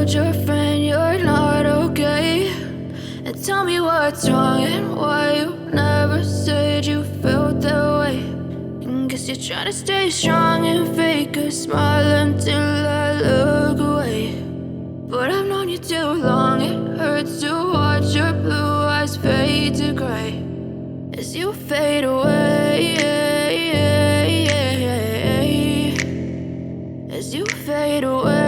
told your friend you're not okay, and tell me what's wrong and why you never said you felt that way. And guess you're trying to stay strong and fake a smile until I look away. But I've known you too long, it hurts to watch your blue eyes fade to gray as you fade away, as you fade away.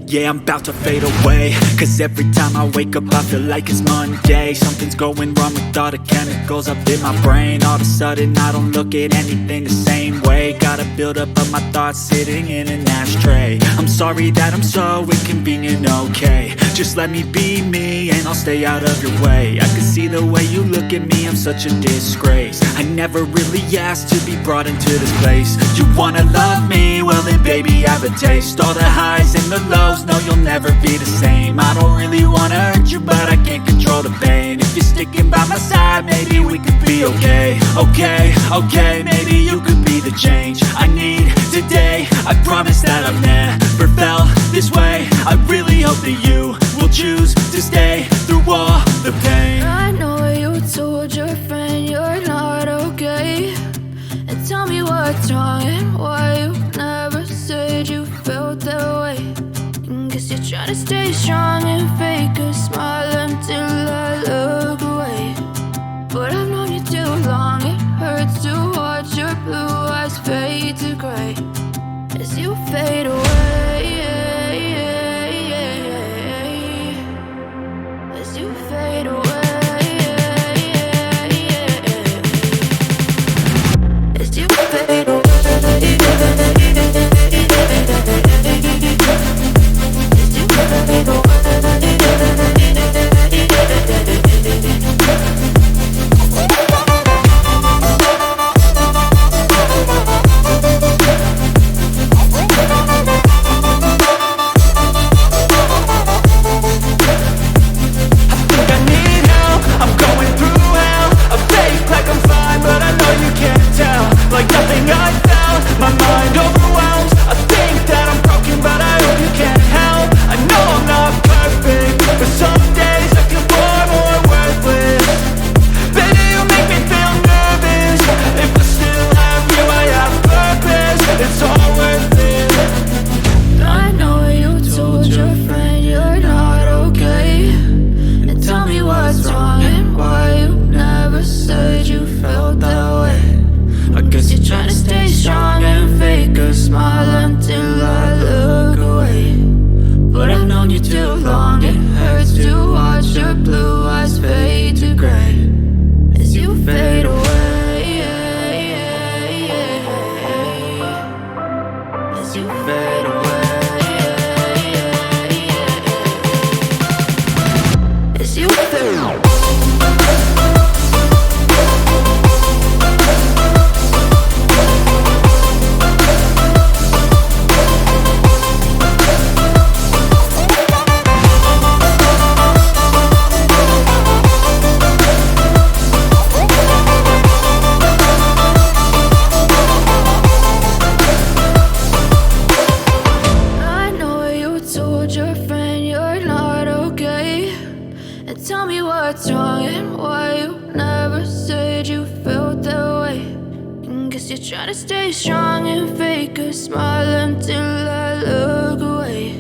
Yeah, I'm about to fade away, cause every time I wake up I feel like it's Monday. Something's going wrong with all the chemicals up in my brain. All of a sudden I don't look at anything the same way. Got a buildup of my thoughts sitting in an ashtray. I'm sorry that I'm so inconvenient, okay. Just let me be me and I'll stay out of your way. I can see the way you look at me, I'm such a disgrace. I never really asked to be brought into this place. You wanna love me? Well then baby, have a taste. All the highs and the lows, no, you'll never be the same. I don't really wanna hurt you, but I can't control the pain. If you're sticking by my side, maybe we could be okay. Okay, maybe you could be the change I need today. I promise that I've never felt this way. I really hope that you will choose to stay through all the pain. I know you told your friend you're not okay, and tell me what's wrong and why you never said you felt that way. And guess you're trying to stay strong and fake a smile until I look away. But I've known you too long, it hurts to watch your blue eyes fade to gray as you fade away, as you fade away. As you fade away, as you fade away. Like nothing I found, my mind overwhelms. I think that I'm broken, but I hope you can't help. I know I'm not perfect, but some days I feel far more worthless. Baby, you make me feel nervous. If I still have you, I have purpose. It's all worth it. I know you told your friend you're not okay, and tell me what's wrong and why you never said you felt that way. I guess you're trying to stay strong and fake a smile until I look away. But I've known you too long, it hurts to watch your blue eyes fade to gray as you fade away, as you fade away, as you fade away. Your friend you're not okay, and tell me what's wrong and why you never said you felt that way. And guess you're trying to stay strong and fake a smile until I look away.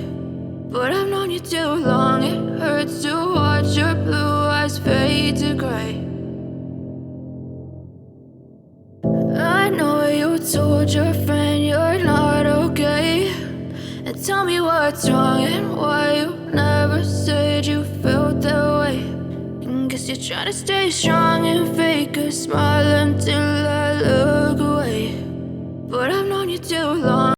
But I've known you too long, it hurts to watch your blue eyes fade to gray. I know you told your friend you're not okay, and tell me what's wrong and why you never said you felt that way. And guess you're trying to stay strong and fake a smile until I look away. But I've known you too long.